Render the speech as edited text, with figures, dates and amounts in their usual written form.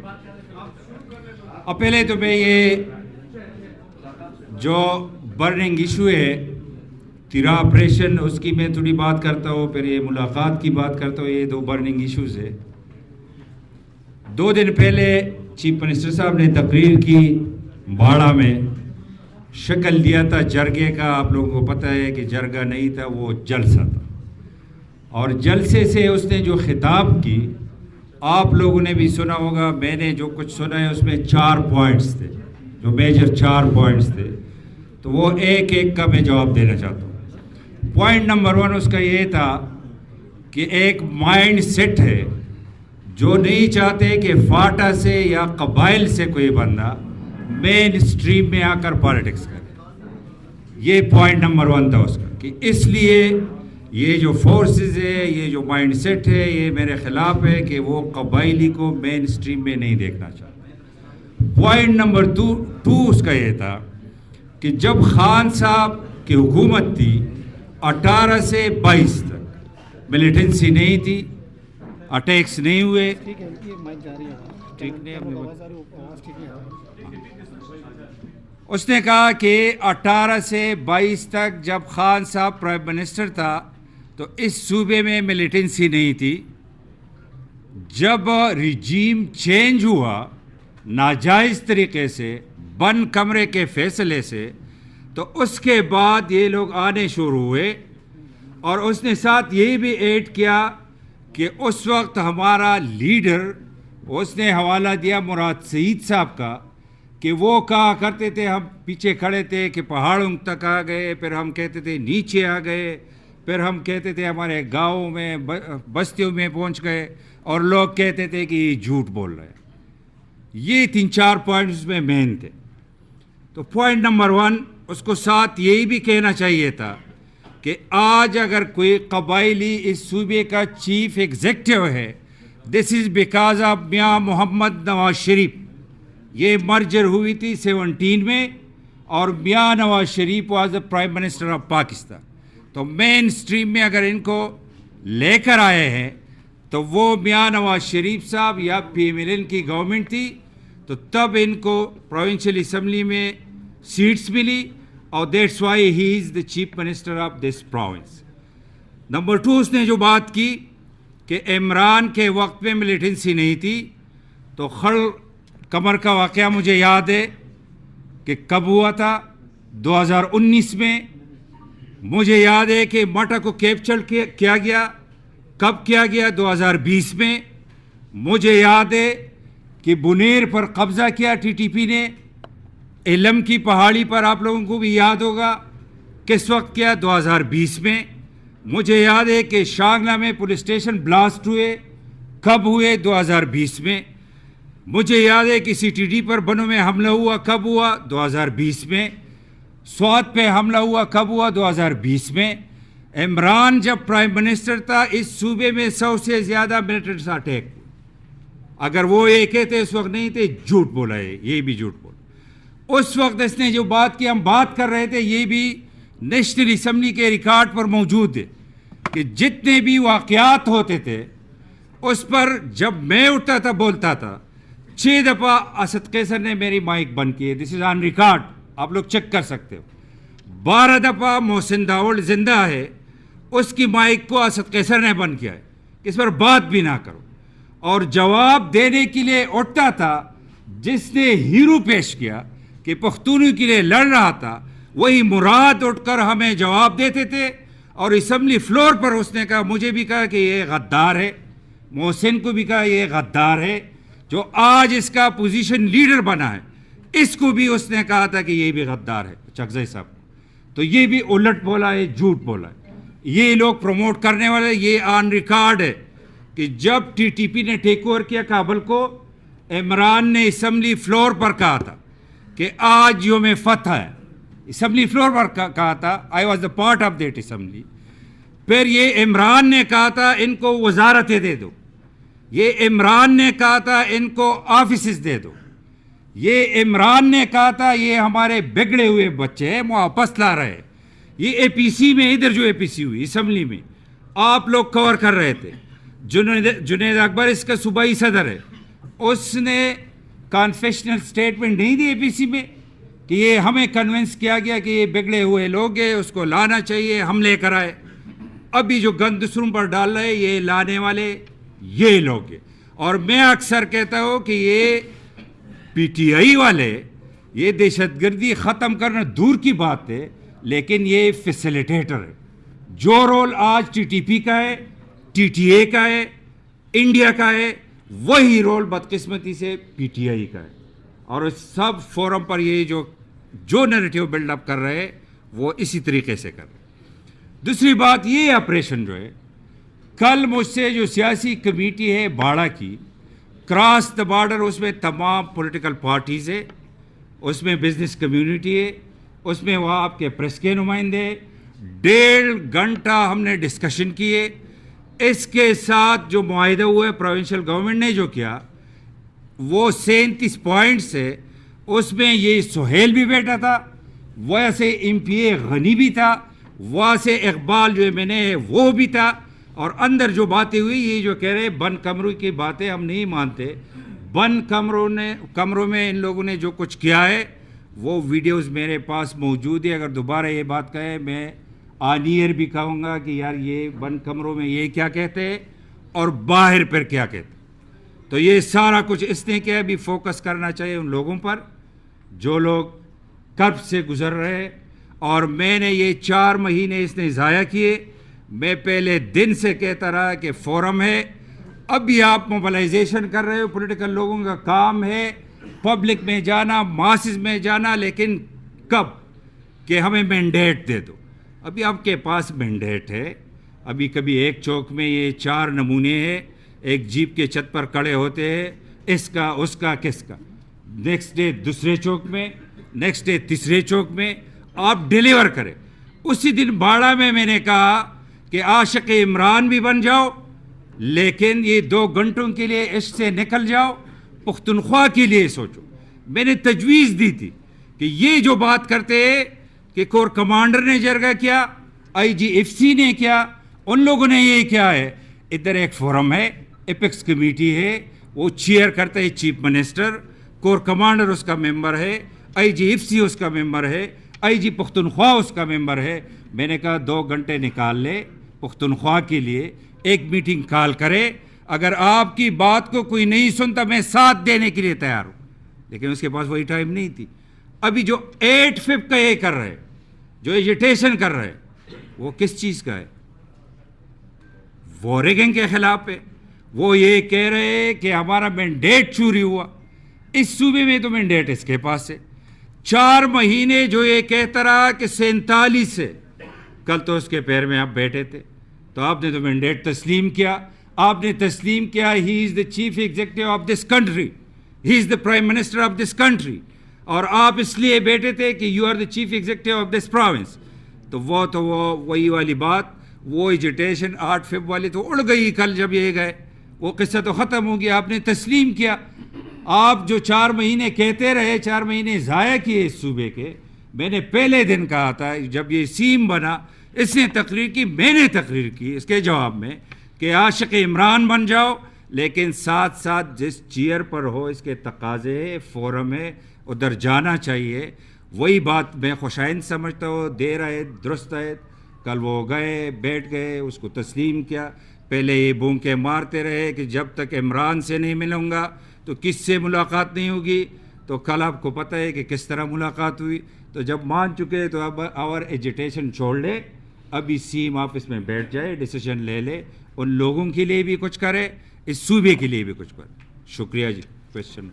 अब पहले तो मैं ये जो बर्निंग इशू है तिरा ऑपरेशन उसकी मैं थोड़ी बात करता हूँ, फिर ये मुलाकात की बात करता हूँ। ये दो बर्निंग इश्यूज़ है। 2 दिन पहले चीफ मिनिस्टर साहब ने तकरीर की बाड़ा में, शक्ल दिया था जरगे का। आप लोगों को पता है कि जरगा नहीं था, वो जलसा था। और जलसे से उसने जो खिताब की आप लोगों ने भी सुना होगा, मैंने जो कुछ सुना है उसमें 4 पॉइंट्स थे, जो मेजर 4 पॉइंट्स थे। तो वो एक एक का मैं जवाब देना चाहता हूँ। पॉइंट नंबर 1 उसका ये था कि एक माइंड सेट है जो नहीं चाहते कि फाटा से या कबाइल से कोई बंदा मेन स्ट्रीम में आकर पॉलिटिक्स करे। ये पॉइंट नंबर 1 था उसका, कि इसलिए ये जो फोर्सेस है, ये जो माइंड सेट है, ये मेरे खिलाफ है कि वो कबाइली को मेन स्ट्रीम में नहीं देखना चाहते। पॉइंट नंबर 2 उसका ये था कि जब खान साहब की हुकूमत थी 18 से 22 तक मिलिटेंसी नहीं थी, अटैक्स नहीं हुए। ठीक नहीं, उसने कहा कि 18 से 22 तक जब खान साहब प्राइम मिनिस्टर था तो इस सूबे में मिलिटेंसी नहीं थी। जब रिजीम चेंज हुआ नाजायज़ तरीके से, बंद कमरे के फैसले से, तो उसके बाद ये लोग आने शुरू हुए। और उसने साथ ये भी ऐड किया कि उस वक्त हमारा लीडर, उसने हवाला दिया मुराद सईद साहब का, कि वो कहा करते थे, हम पीछे खड़े थे कि पहाड़ों तक आ गए, फिर हम कहते थे नीचे आ गए, फिर हम कहते थे हमारे गाँव में बस्तियों में पहुंच गए, और लोग कहते थे कि ये झूठ बोल रहे हैं। ये 3-4 पॉइंट्स में मेन थे। तो पॉइंट नंबर 1 उसको साथ यही भी कहना चाहिए था कि आज अगर कोई कबाइली इस सूबे का चीफ एग्जेक्टिव है, दिस इज़ बिकॉज ऑफ मियाँ मोहम्मद नवाज शरीफ। ये मर्जर हुई थी 17 में, और मियाँ Nawaz Sharif was the prime minister of Pakistan. तो मेन स्ट्रीम में अगर इनको लेकर आए हैं तो वो मियाँ नवाज शरीफ साहब या PMLN की गवर्नमेंट थी, तो तब इनको प्रोविंशियल असम्बली में सीट्स मिली, और that's why he is the chief minister of this province. Number 2 उसने जो बात की कि इमरान के वक्त में मिलिटेंसी नहीं थी, तो खल कमर का वाक़या मुझे याद है कि कब हुआ था, 2019 में। मुझे याद है कि मटा को कैप्चर किया गया, कब किया गया, 2020 में। मुझे याद है कि बुनेर पर कब्ज़ा किया TTP ने, इलम की पहाड़ी पर, आप लोगों को भी याद होगा किस वक्त किया, 2020 में। मुझे याद है कि शांगला में पुलिस स्टेशन ब्लास्ट हुए, कब हुए, 2020 में। मुझे याद है कि CTD पर बनों में हमला हुआ, कब हुआ, 2020 में। स्वात पे हमला हुआ, कब हुआ, 2020 में। इमरान जब प्राइम मिनिस्टर था इस सूबे में 100 से ज़्यादा मिलिटेंट्स अटैक। अगर वो ये कहते उस वक्त नहीं थे, झूठ बोला है, ये भी झूठ बोला। उस वक्त इसने जो बात की, हम बात कर रहे थे, ये भी नेशनल असम्बली के रिकॉर्ड पर मौजूद है कि जितने भी वाक़यात होते थे उस पर जब मैं उठता था, बोलता था, 6 दफ़ा असद कैसर ने मेरी माइक बंद की है। दिस इज़ ऑन रिकॉर्ड, आप लोग चेक कर सकते हो। 12 दफ़ा मोहसिन दाऊद जिंदा है, उसकी माइक को असद कैसर ने बंद किया है, इस पर बात भी ना करो। और जवाब देने के लिए उठता था जिसने हीरो पेश किया कि पख्तूनों के लिए लड़ रहा था, वही मुराद उठकर हमें जवाब देते थे। और असम्बली फ्लोर पर उसने कहा, मुझे भी कहा कि ये गद्दार है, मोहसिन को भी कहा ये गद्दार है, जो आज इसका पोजीशन लीडर बना है, इसको भी उसने कहा था कि ये भी गद्दार है, चकज़ई साहब। तो ये भी उलट बोला है, झूठ बोला है। ये लोग प्रमोट करने वाले, ये ऑन रिकॉर्ड है कि जब TTP ने टेक ओवर किया काबुल को, इमरान ने असम्बली फ्लोर पर कहा था कि आज योम फतह है। असम्बली फ्लोर पर कहा था, I was the part of that assembly. फिर ये इमरान ने कहा था इनको वजारतें दे दो, ये इमरान ने कहा था इनको ऑफिसेस दे दो, ये इमरान ने कहा था ये हमारे बिगड़े हुए बच्चे हैं, वापस ला रहे हैं। ये APC में, इधर जो APC हुई असम्बली में, आप लोग कवर कर रहे थे। जुनैद अकबर इसका सूबाई सदर है, اس نے کانفیشنل سٹیٹمنٹ نہیں دی اے پی سی میں کہ یہ ہمیں کنونس کیا گیا کہ یہ بگڑے ہوئے لوگ ہیں, اس کو لانا چاہیے, ہم لے کر آئے. ابھی جو گند دوسروں پر ڈال رہے یہ لانے والے یہ لوگ ہیں. اور میں اکثر کہتا ہوں کہ یہ پی ٹی آئی والے یہ دہشت گردی ختم کرنا دور کی بات ہے, لیکن یہ فیسیلیٹیٹر ہے. جو رول آج ٹی ٹی پی کا ہے, ٹی ٹی اے کا ہے, انڈیا کا ہے, وہی رول بدقسمتی سے پی ٹی آئی کا ہے. اور اس سب فورم پر یہ جو نیریٹیو بلڈ اپ کر رہے ہیں وہ اسی طریقے سے کر رہے ہیں. دوسری بات یہ آپریشن جو ہے, کل مجھ سے جو سیاسی کمیٹی ہے باڑہ کی, کراس دا بارڈر, اس میں تمام پولیٹیکل پارٹیز ہے, اس میں بزنس کمیونٹی ہے, اس میں وہ آپ کے پریس کے نمائندے. 1.5 گھنٹہ ہم نے ڈسکشن کیے. اس کے ساتھ جو معاہدہ ہوا ہے پروونشل گورنمنٹ نے جو کیا وہ 37 پوائنٹس ہے. اس میں یہ سہیل بھی بیٹھا تھا, ویسے ایم پی اے غنی بھی تھا, ویسے اقبال جو میں نے وہ بھی تھا. اور اندر جو باتیں ہوئی یہ جو کہہ رہے بند کمروں کی باتیں ہم نہیں مانتے. بند کمروں میں ان لوگوں نے جو کچھ کیا ہے وہ ویڈیوز میرے پاس موجود ہے. اگر دوبارہ یہ بات کہے میں آن ایئر بھی کہوں گا کہ یار یہ بند کمروں میں یہ کیا کہتے ہیں اور باہر پر کیا کہتے. تو یہ سارا کچھ اس نے کیا, ابھی فوکس کرنا چاہیے ان لوگوں پر جو لوگ کرب سے گزر رہے. اور میں نے یہ 4 مہینے اس نے ضائع کیے. میں پہلے دن سے کہتا رہا کہ فورم ہے, ابھی آپ موبلائزیشن کر رہے ہو, پولیٹیکل لوگوں کا کام ہے پبلک میں جانا, ماسز میں جانا, لیکن کب کہ ہمیں مینڈیٹ دے دو. ابھی آپ کے پاس مینڈیٹ ہے. ابھی کبھی ایک چوک میں یہ 4 نمونے ہیں, ایک جیپ کے چھت پر کھڑے ہوتے ہیں, اس کا اس کا کس کا, نیکسٹ ڈے دوسرے چوک میں, نیکسٹ ڈے تیسرے چوک میں آپ ڈیلیور کریں. اسی دن باڑہ میں نے کہا کہ عاشق عمران بھی بن جاؤ, لیکن یہ 2 گھنٹوں کے لیے اس سے نکل جاؤ, پختونخوا کے لیے سوچو. میں نے تجویز دی تھی کہ یہ جو بات کرتے کہ کور کمانڈر نے جرگہ کیا, آئی جی ایف سی نے کیا, ان لوگوں نے یہ کیا ہے. ادھر ایک فورم ہے, ایپیکس کمیٹی ہے, وہ چیئر کرتا ہے چیف منسٹر, کور کمانڈر اس کا ممبر ہے, آئی جی ایف سی اس کا ممبر ہے, آئی جی پختونخوا اس کا ممبر ہے. میں نے کہا 2 گھنٹے نکال لے پختونخوا کے لیے, ایک میٹنگ کال کرے. اگر آپ کی بات کو کوئی نہیں سنتا میں ساتھ دینے کے لیے تیار ہوں, لیکن اس کے پاس وہی ٹائم نہیں تھی. ابھی جو 8 کا یہ کر رہے, جو ایجیٹیشن کر رہے, وہ کس چیز کا ہے؟ وارگنگ کے خلاف ہے. وہ یہ کہہ رہے کہ ہمارا مینڈیٹ چوری ہوا. اس صوبے میں تو مینڈیٹ اس کے پاس ہے. 4 مہینے جو یہ کہتا رہا کہ 47 ہے, کل تو اس کے پیر میں آپ بیٹھے تھے, تو آپ نے تو مینڈیٹ تسلیم کیا. آپ نے تسلیم کیا he is the chief executive of this country, he is the prime minister of this country, اور آپ اس لیے بیٹھے تھے کہ you are the chief executive of this province. تو وہ وہی والی بات, وہ ایجیٹیشن 8 فیب والی تو اڑ گئی کل جب یہ گئے, وہ قصہ تو ختم ہو گیا. آپ نے تسلیم کیا. آپ جو 4 مہینے کہتے رہے, 4 مہینے ضائع کیے اس صوبے کے. میں نے پہلے دن کہا تھا جب یہ سیم بنا, اس نے تقریر کی, میں نے تقریر کی اس کے جواب میں کہ عاشق عمران بن جاؤ, لیکن ساتھ ساتھ جس چیئر پر ہو اس کے تقاضے ہے, فورم ہے, ادھر جانا چاہیے. وہی بات میں خوشائند سمجھتا ہوں, دیر آئے درست آئے. کل وہ گئے, بیٹھ گئے, اس کو تسلیم کیا. پہلے یہ بونکے مارتے رہے کہ جب تک عمران سے نہیں ملوں گا تو کس سے ملاقات نہیں ہوگی. تو کل آپ کو پتہ ہے کہ کس طرح ملاقات ہوئی. تو جب مان چکے تو اب اور ایجیٹیشن چھوڑ لے, ابھی سیم آفس میں بیٹھ جائے, ڈیسیجن لے لے, ان لوگوں کے لیے بھی کچھ کرے, اس صوبے کے لیے بھی کچھ کرے. شکریہ جی. کویشچن